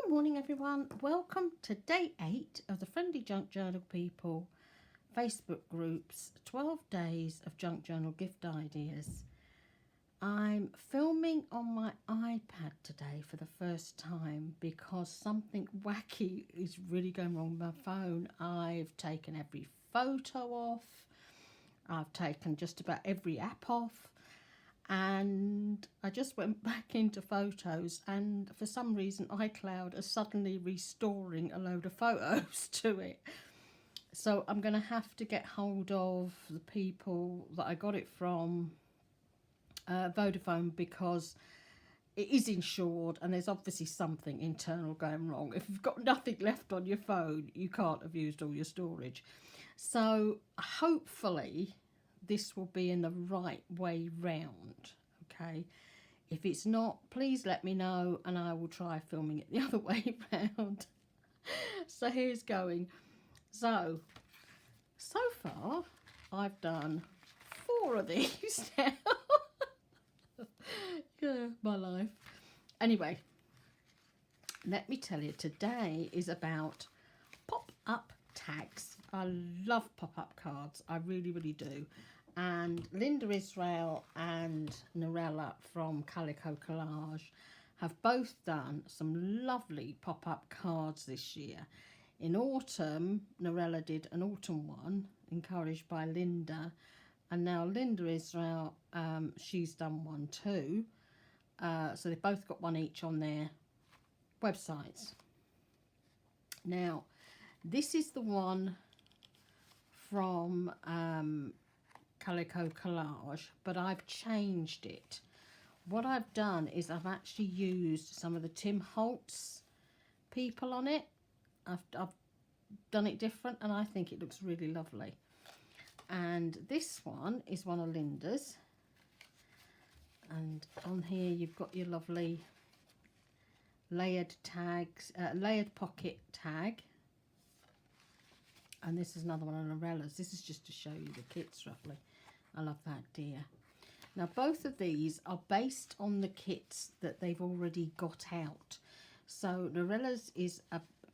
Good morning, everyone. Welcome to day 8 of the Friendly Junk Journal People Facebook groups 12 days of junk journal gift ideas. I'm filming on my iPad today for the first time because something wacky is really going wrong with my phone. I've taken every photo off. I've taken just about every app off. And I just went back into photos, and for some reason iCloud is suddenly restoring a load of photos to it. So I'm going to have to get hold of the people that I got it from, Vodafone, because it is insured and there's obviously something internal going wrong. If you've got nothing left on your phone, you can't have used all your storage. So hopefully this will be in the right way round, okay? If it's not, please let me know and I will try filming it the other way round. So here's going. So far I've done 4 of these now. Yeah, my life. Anyway, let me tell you, today is about pop-up tags. I love pop-up cards, I really, really do. And Linda Israel and Norella from Calico Collage have both done some lovely pop-up cards this year. In autumn, Norella did an autumn one, encouraged by Linda, and now Linda Israel, she's done one too. So they've both got one each on their websites. Now, this is the one from Calico Collage, but I've changed it. What I've done is I've actually used some of the Tim Holtz people on it. I've done it different and I think it looks really lovely. And this one is one of Linda's, and on here you've got your lovely layered tags, layered pocket tag. And this is another one of Norella's. This is just to show you the kits roughly. I love that, dear. Now, both of these are based on the kits that they've already got out. So Norella's is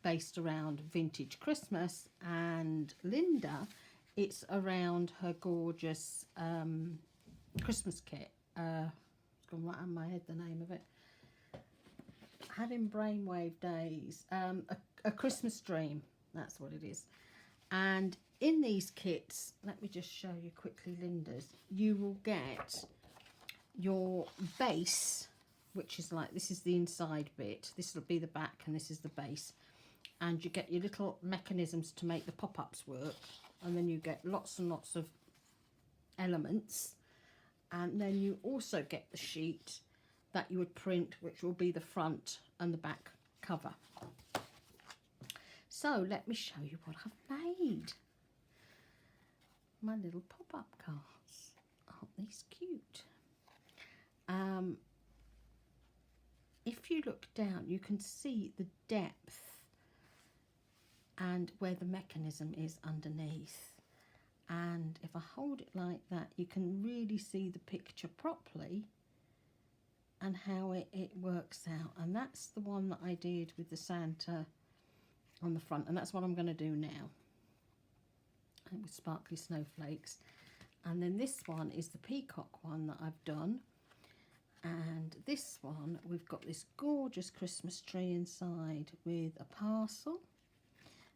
based around vintage Christmas, and Linda, it's around her gorgeous Christmas kit. It's gone right out of my head, the name of it. Having brainwave days. A Christmas dream. That's what it is. And in these kits, let me just show you quickly Linda's, you will get your base, which is like, this is the inside bit, this will be the back and this is the base, and you get your little mechanisms to make the pop-ups work, and then you get lots and lots of elements, and then you also get the sheet that you would print, which will be the front and the back cover. So let me show you what I've made. My little pop-up cards. Aren't these cute? If you look down, you can see the depth and where the mechanism is underneath. And if I hold it like that, you can really see the picture properly and how it works out. And that's the one that I did with the Santa on the front, and that's what I'm going to do now, and with sparkly snowflakes. And then this one is the peacock one that I've done, and this one we've got this gorgeous Christmas tree inside with a parcel,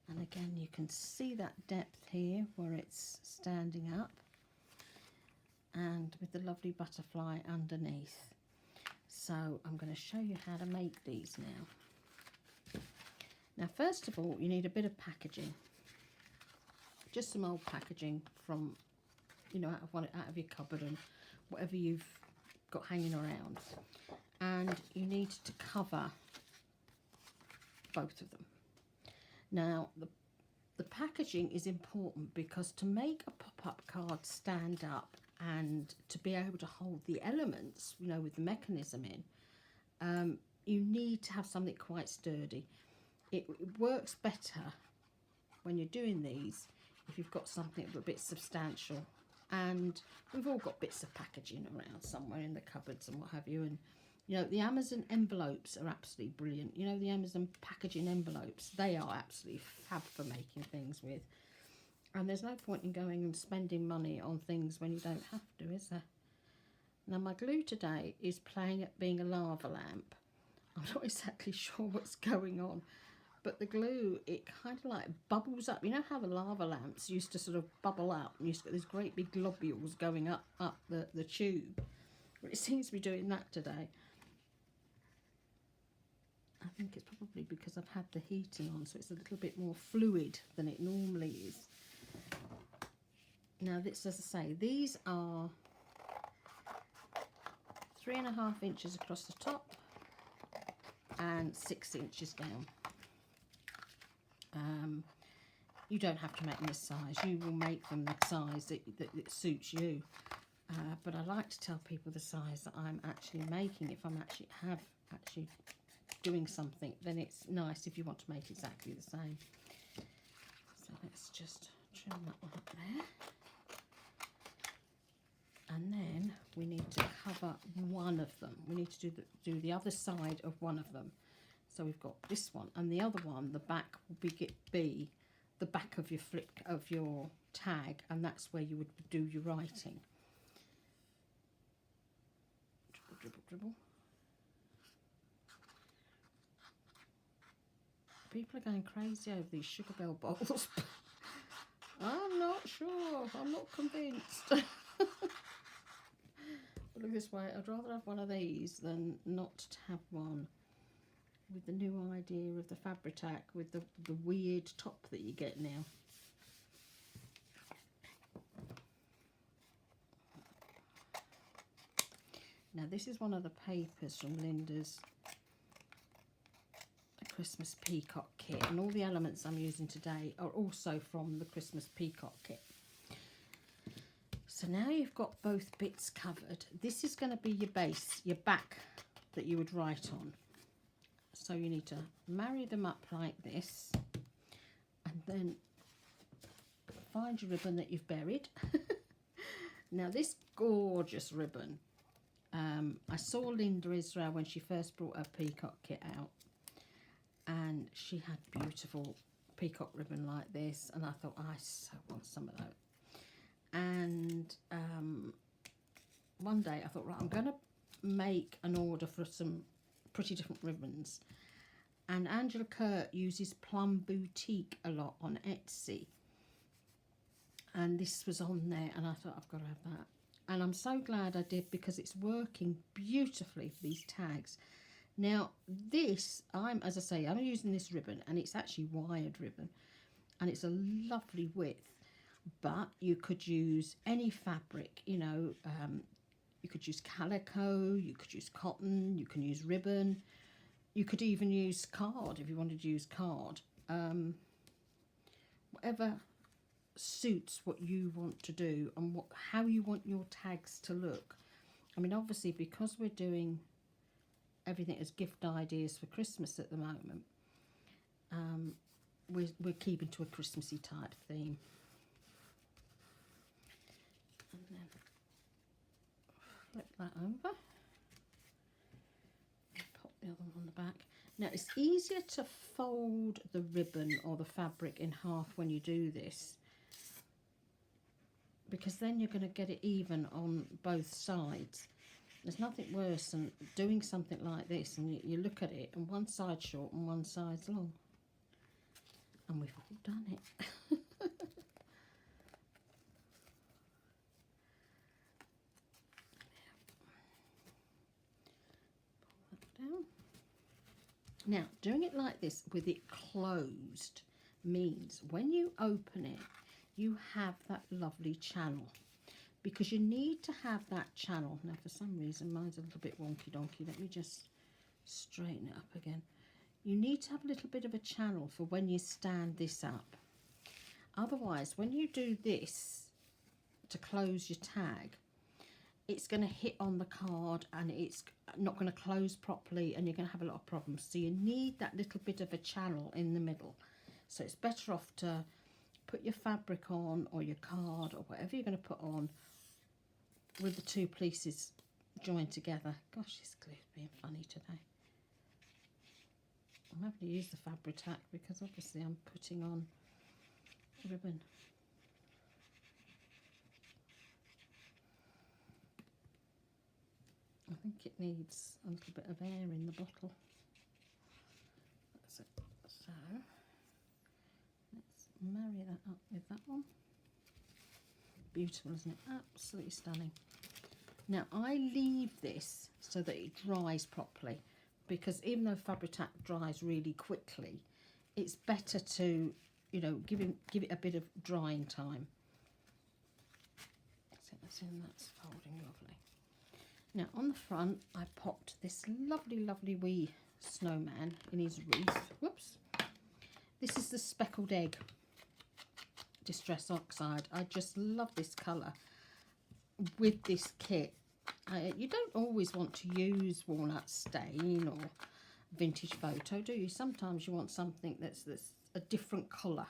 and again you can see that depth here where it's standing up, and with the lovely butterfly underneath. So I'm going to show you how to make these now. Now, first of all, you need a bit of packaging. Just some old packaging from, you know, out of your cupboard and whatever you've got hanging around. And you need to cover both of them. Now, the packaging is important because to make a pop-up card stand up and to be able to hold the elements, you know, with the mechanism in, you need to have something quite sturdy. It works better when you're doing these if you've got something a bit substantial, and we've all got bits of packaging around somewhere in the cupboards and what have you, and You know, the Amazon envelopes are absolutely brilliant. You know, the Amazon packaging envelopes, they are absolutely fab for making things with. And there's no point in going and spending money on things when you don't have to, is there? Now, my glue today is playing at being a lava lamp. I'm not exactly sure what's going on, but the glue, it kind of like bubbles up. You know how the lava lamps used to sort of bubble up and you used to get these great big globules going up the tube? Well, it seems to be doing that today. I think it's probably because I've had the heating on, so it's a little bit more fluid than it normally is. Now, this, as I say, these are 3.5 inches across the top and 6 inches down. You don't have to make them this size. You will make them the size that suits you. But I like to tell people the size that I'm actually making. If I'm actually doing something, then it's nice if you want to make exactly the same. So let's just trim that one up there. And then we need to cover one of them. We need to do the other side of one of them. So we've got this one, and the other one, the back will be the back of your tag, and that's where you would do your writing. Dribble, dribble, dribble. People are going crazy over these sugar bell bowls. I'm not sure. I'm not convinced. Look this way. I'd rather have one of these than not to have one with the new idea of the Fabri-Tac with the weird top that you get now. Now, this is one of the papers from Linda's Christmas Peacock kit, and all the elements I'm using today are also from the Christmas Peacock kit. So now you've got both bits covered. This is going to be your base, your back that you would write on. So you need to marry them up like this, and then find your ribbon that you've buried. Now, this gorgeous ribbon, I saw Linda Israel when she first brought her peacock kit out, and she had beautiful peacock ribbon like this, and I thought, I so want some of that. And one day I thought, right, I'm going to make an order for some pretty different ribbons. And Angela Kurt uses Plum Boutique a lot on Etsy, and this was on there, and I thought, I've got to have that. And I'm so glad I did, because it's working beautifully for these tags. Now, this, as I say, I'm using this ribbon, and it's actually wired ribbon, and it's a lovely width. But you could use any fabric, you know, you could use calico, you could use cotton, you can use ribbon, you could even use card if you wanted to use card. Whatever suits what you want to do and how you want your tags to look. I mean, obviously, because we're doing everything as gift ideas for Christmas at the moment, we're keeping to a Christmassy type theme. And then flip that over, pop the other one on the back. Now, it's easier to fold the ribbon or the fabric in half when you do this, because then you're going to get it even on both sides. There's nothing worse than doing something like this and you look at it and one side's short and one side's long. And we've all done it. Pull that down. Now, doing it like this with it closed means when you open it, you have that lovely channel, because you need to have that channel. Now, for some reason, mine's a little bit wonky donkey. Let me just straighten it up again. You need to have a little bit of a channel for when you stand this up. Otherwise, when you do this to close your tag, it's going to hit on the card and it's not going to close properly, and you're going to have a lot of problems. So you need that little bit of a channel in the middle. So it's better off to put your fabric on, or your card, or whatever you're going to put on, with the two pieces join together. Gosh, this glue's being funny today. I'm having to use the Fabri-Tac because obviously I'm putting on ribbon. I think it needs a little bit of air in the bottle. That's it. So let's marry that up with that one. Beautiful, isn't it? Absolutely stunning. Now I leave this so that it dries properly, because even though Fabri-Tac dries really quickly, it's better to, you know, give it a bit of drying time. So that's in, that's folding lovely. Now on the front I popped this lovely wee snowman in his wreath. Whoops. This is the Speckled Egg Distress Oxide. I just love this colour with this kit. You don't always want to use Walnut Stain or Vintage Photo, do you? Sometimes you want something that's a different colour.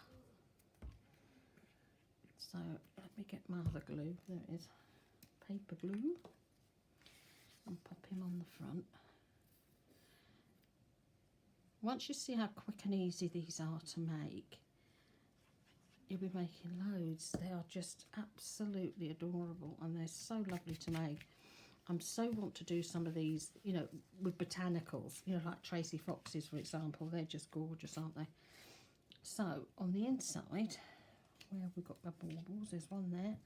So let me get my other glue. There it is. Paper glue. And pop him on the front. Once you see how quick and easy these are to make, you'll be making loads. They are just absolutely adorable and they're so lovely to make. I'm so want to do some of these, you know, with botanicals, you know, like Tracy Fox's, for example. They're just gorgeous, aren't they? So on the inside, where have we got my baubles? There's one there,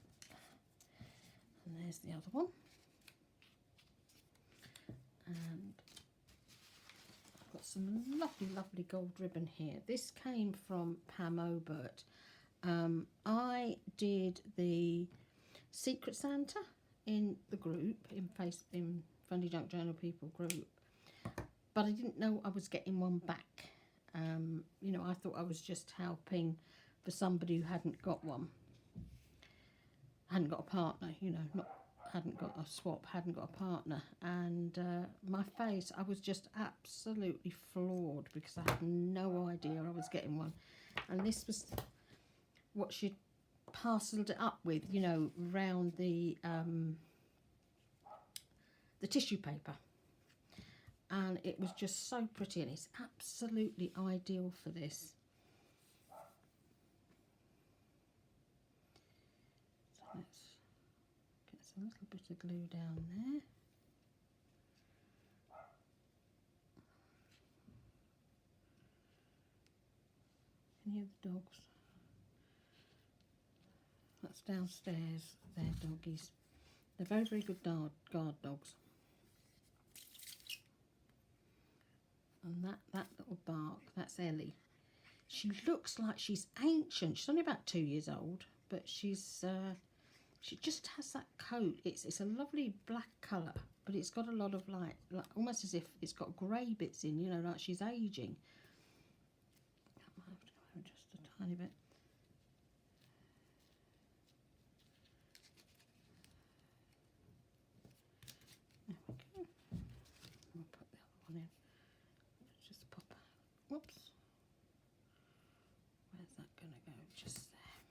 and there's the other one. And I've got some lovely gold ribbon here. This came from Pam Obert. I did the Secret Santa in the group, in Friendly Junk Journal People group, but I didn't know I was getting one back. You know, I thought I was just helping for somebody who hadn't got one, hadn't got a partner, you know, hadn't got a swap, hadn't got a partner. And my face, I was just absolutely floored because I had no idea I was getting one. And this was what she'd parcelled it up with, you know, round the tissue paper. And it was just so pretty, and it's absolutely ideal for this. So let's get a little bit of glue down there. Can you hear the dogs? That's downstairs, their doggies. They're very good guard dogs. And that little bark, that's Ellie. She looks like she's ancient. She's only about 2 years old, but she just has that coat. It's a lovely black colour, but it's got a lot of like almost as if it's got grey bits in, you know, like she's aging. I might have to go over just a tiny bit. There we go. I'll put the other one in. Just pop. Whoops. Where's that going to go? Just there.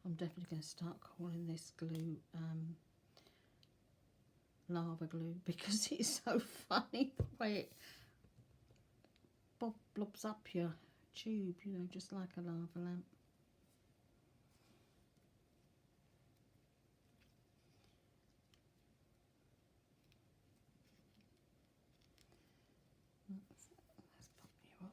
I'm definitely going to start calling this glue lava glue, because it's so funny the way it blobs up your tube, you know, just like a lava lamp. Let's pop you on.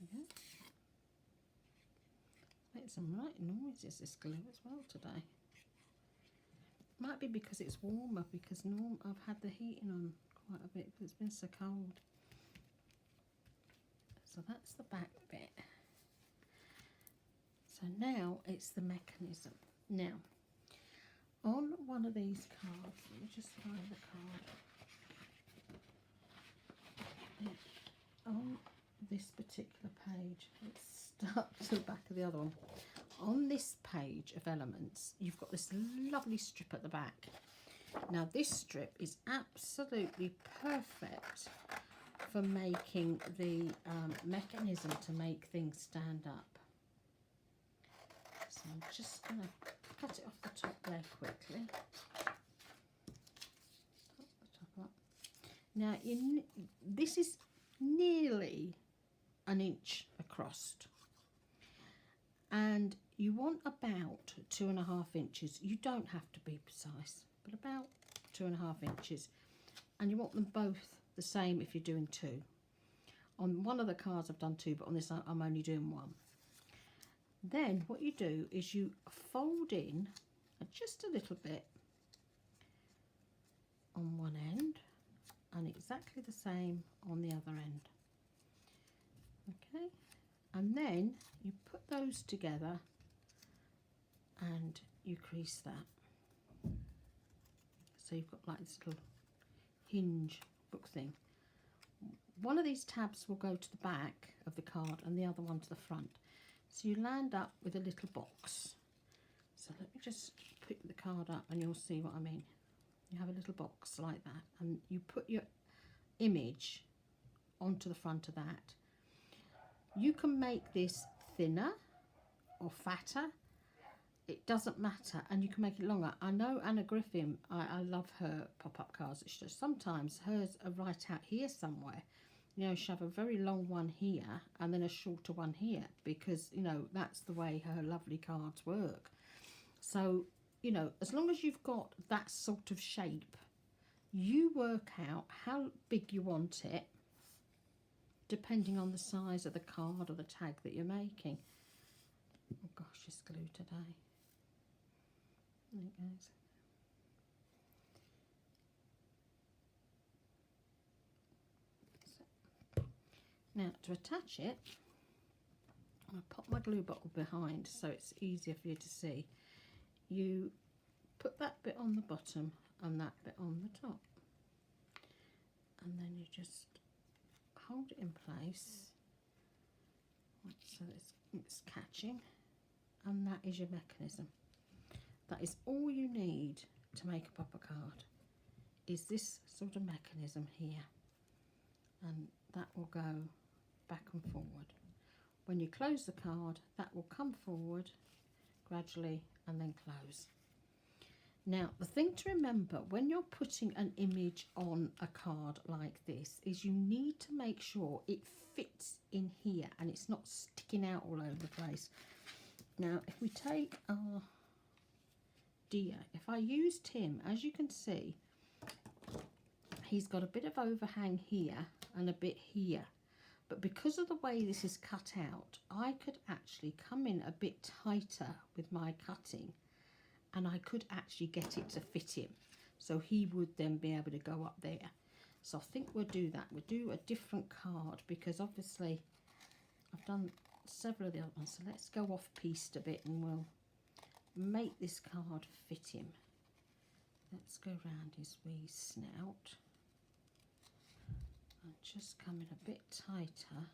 Again. Make some right noises, this glue as well today. Might be because it's warmer, because I've had the heating on quite a bit because it's been so cold. So that's the back bit. So now it's the mechanism. Now, on one of these cards, let me just find the card. On this particular page, it's stuck to the back of the other one. On this page of elements, you've got this lovely strip at the back. Now this strip is absolutely perfect for making the mechanism to make things stand up. So I'm just going to cut it off the top there quickly. Put the top up. Now, this is nearly an inch across, and you want about 2.5 inches. You don't have to be precise, but about 2.5 inches, and you want them both the same if you're doing 2. On one of the cards I've done 2, but on this I'm only doing 1. Then what you do is you fold in just a little bit on one end and exactly the same on the other end. Okay, and then you put those together and you crease that. So you've got like this little hinge book thing. One of these tabs will go to the back of the card and the other one to the front. So you land up with a little box. So let me just pick the card up and you'll see what I mean. You have a little box like that and you put your image onto the front of that. You can make this thinner or fatter. It doesn't matter, and you can make it longer. I know Anna Griffin, I love her pop-up cards. It's just sometimes hers are right out here somewhere. You know, she'll have a very long one here and then a shorter one here because, you know, that's the way her lovely cards work. So, you know, as long as you've got that sort of shape, you work out how big you want it depending on the size of the card or the tag that you're making. Oh gosh, it's glue today. There it goes. Now, to attach it, I'm going to pop my glue bottle behind so it's easier for you to see. You put that bit on the bottom and that bit on the top. And then you just hold it in place so it's catching. And that is your mechanism. That is all you need to make a popper card, is this sort of mechanism here. And that will go back and forward. When you close the card, that will come forward gradually and then close. Now, the thing to remember when you're putting an image on a card like this is you need to make sure it fits in here and it's not sticking out all over the place. Now, if we take our deer, if I used him, as you can see, he's got a bit of overhang here and a bit here. But because of the way this is cut out, I could actually come in a bit tighter with my cutting and I could actually get it to fit him. So he would then be able to go up there. So I think we'll do that. We'll do a different card because obviously I've done several of the other ones. So let's go off piste a bit and we'll make this card fit him. Let's go round his wee snout. And just come in a bit tighter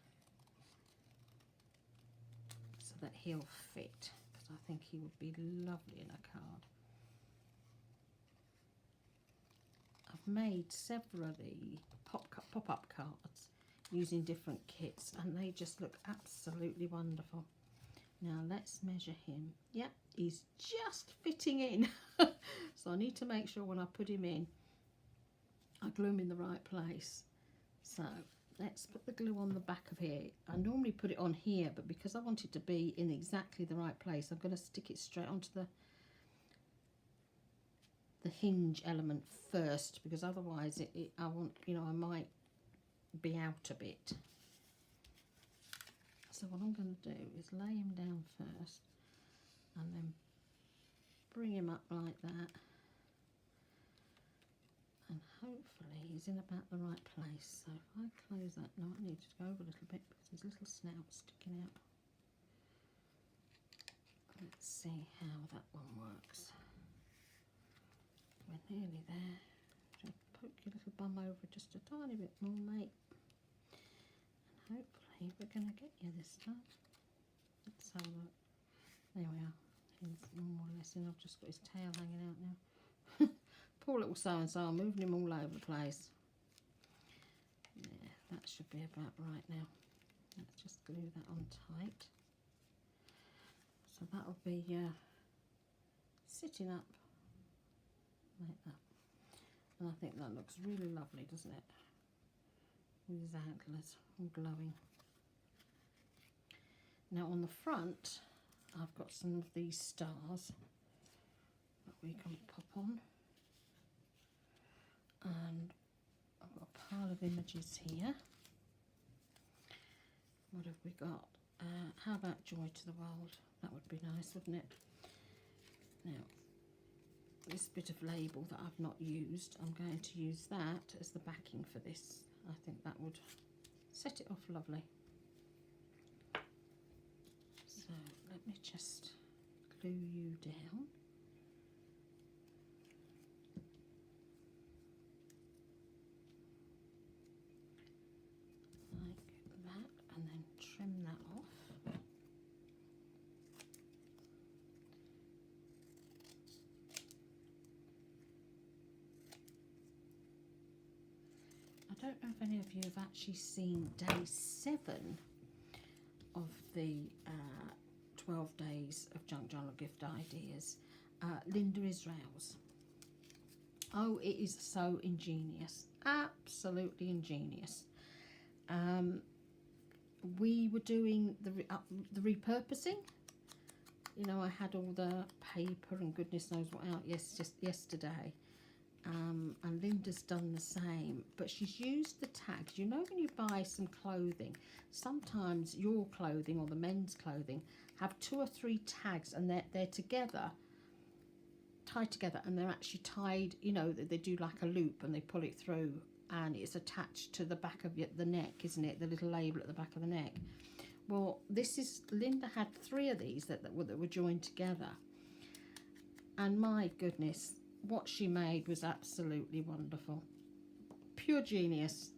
so that he'll fit, because I think he would be lovely in a card. I've made several of the pop-up cards using different kits and they just look absolutely wonderful. Now let's measure him. Yep, he's just fitting in. So I need to make sure when I put him in, I glue him in the right place. So let's put the glue on the back of here. I normally put it on here, but because I want it to be in exactly the right place, I'm going to stick it straight onto the hinge element first, because otherwise I want, you know, I might be out a bit. So what I'm going to do is lay him down first and then bring him up like that. And hopefully he's in about the right place. So if I close that, no, I need to go over a little bit because his little snout's sticking out. Let's see how that one works. We're nearly there. Just poke your little bum over just a tiny bit more, mate. And hopefully we're going to get you this time. Let's have a look. There we are. He's more or less in. I've just got his tail hanging out now. Poor little so-and-so, I'm moving him all over the place. Yeah, that should be about right now. Let's just glue that on tight. So that'll be sitting up like that. And I think that looks really lovely, doesn't it? With his antlers all glowing. Now on the front, I've got some of these stars that we can pop on. And I've got a pile of images here. What have we got? How about Joy to the World? That would be nice, wouldn't it? Now, this bit of label that I've not used, I'm going to use that as the backing for this. I think that would set it off lovely. So let me just glue you down. Like that, and then trim that off. I don't know if any of you have actually seen day 7 of the 12 days of Junk Journal gift ideas. Linda Israel's. Oh, it is so ingenious, absolutely ingenious. We were doing the repurposing. You know, I had all the paper and goodness knows what out just yesterday. And Linda's done the same, but she's used the tags. You know, when you buy some clothing, sometimes your clothing or the men's clothing have 2 or 3 tags, and they're together, tied together, and they're actually tied. You know, they do like a loop and they pull it through, and it's attached to the back of the neck, isn't it? The little label at the back of the neck. Well, this is, Linda had 3 of these that were joined together, and my goodness, what she made was absolutely wonderful. Pure genius.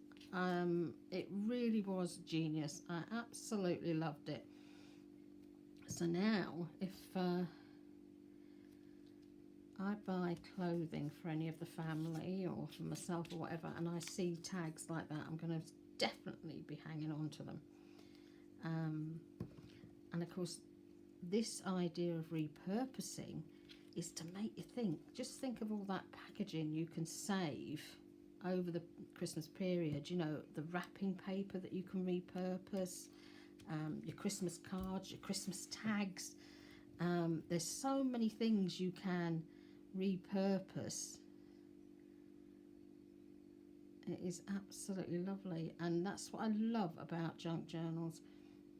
It really was genius. I absolutely loved it. So now, if I buy clothing for any of the family or for myself or whatever, and I see tags like that, I'm going to definitely be hanging on to them. And of course, this idea of repurposing is to make you think. Just think of all that packaging you can save over the Christmas period. You know, the wrapping paper that you can repurpose, your Christmas cards, your Christmas tags. There's so many things you can repurpose. It is absolutely lovely, and that's what I love about junk journals.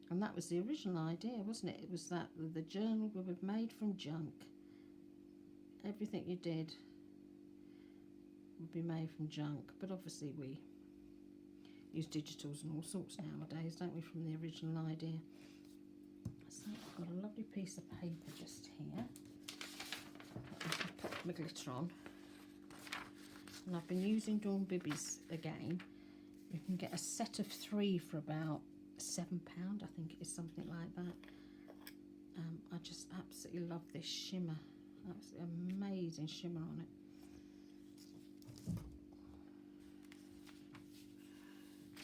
And that was the original idea, wasn't it? It was that the journal would be made from junk. Everything you did would be made from junk, but obviously we use digitals and all sorts nowadays, don't we, from the original idea. So I've got a lovely piece of paper just here. I'll put my glitter on. And I've been using Dawn Bibbies again. You can get a set of 3 for about £7, I think it is, something like that. I just absolutely love this shimmer. Absolutely amazing shimmer on it.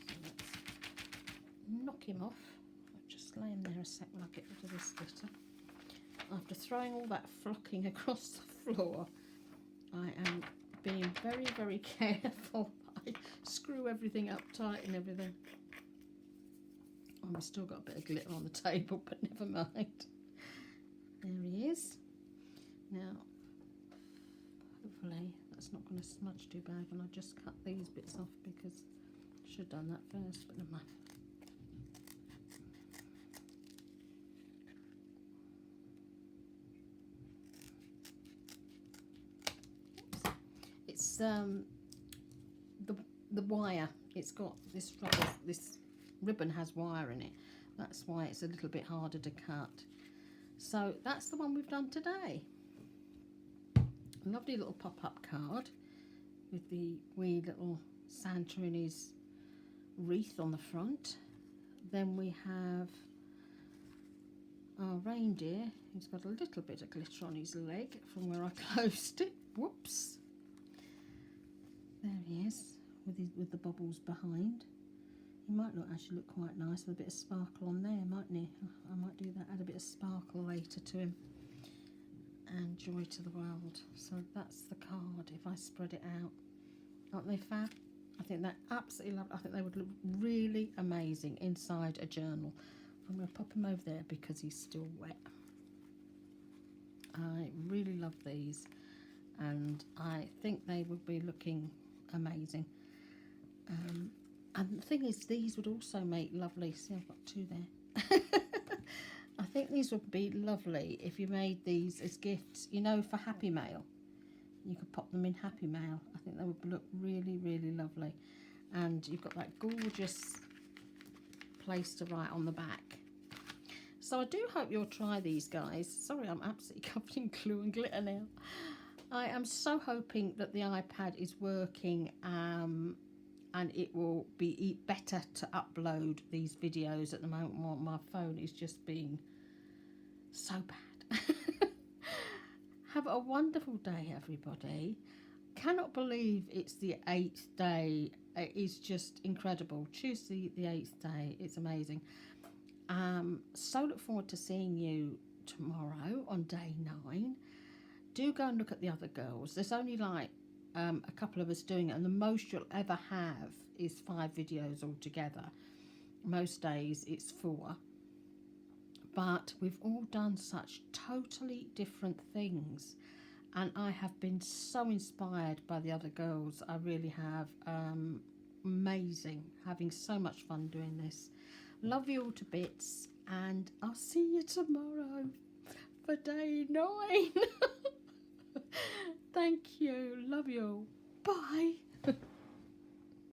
So let's knock him off. I'll just lay him there a sec while I get rid of this glitter. After throwing all that flocking across the floor, I am being very, very careful. I screw everything up tight and everything. I've still got a bit of glitter on the table, but never mind. There he is. Now, hopefully that's not going to smudge too bad, and I just cut these bits off because I should have done that first, but never mind. It's the wire. It's got this rubber, this ribbon has wire in it. That's why it's a little bit harder to cut. So that's the one we've done today. A lovely little pop-up card with the wee little Santa in his wreath on the front. Then we have our reindeer, who's got a little bit of glitter on his leg from where I closed it. Whoops. There he is with the bubbles behind. He might actually look quite nice with a bit of sparkle on there, mightn't he? I might do that, add a bit of sparkle later to him. And joy to the world. So that's the card if I spread it out. Aren't they fab? I think they're absolutely lovely. I think they would look really amazing inside a journal. I'm going to pop him over there because he's still wet. I really love these, and I think they would be looking amazing. And the thing is, these would also make lovely, see I've got two there. I think these would be lovely if you made these as gifts, you know, for Happy Mail. You could pop them in Happy Mail. I think they would look really, really lovely. And you've got that gorgeous place to write on the back. So I do hope you'll try these, guys. Sorry, I'm absolutely covered in glue and glitter now. I am so hoping that the iPad is working and it will be better to upload these videos. At the moment my phone is just being so bad. Have a wonderful day, everybody. Cannot believe it's the 8th day. It is just incredible. Tuesday the 8th day. It's amazing. So look forward to seeing you tomorrow on day 9. Do go and look at the other girls. There's only like a couple of us doing it, and the most you'll ever have is 5 videos altogether. Most days it's 4, but we've all done such totally different things, and I have been so inspired by the other girls. I really have. Amazing, having so much fun doing this. Love you all to bits, and I'll see you tomorrow for day 9. Thank you. Love you all. Bye.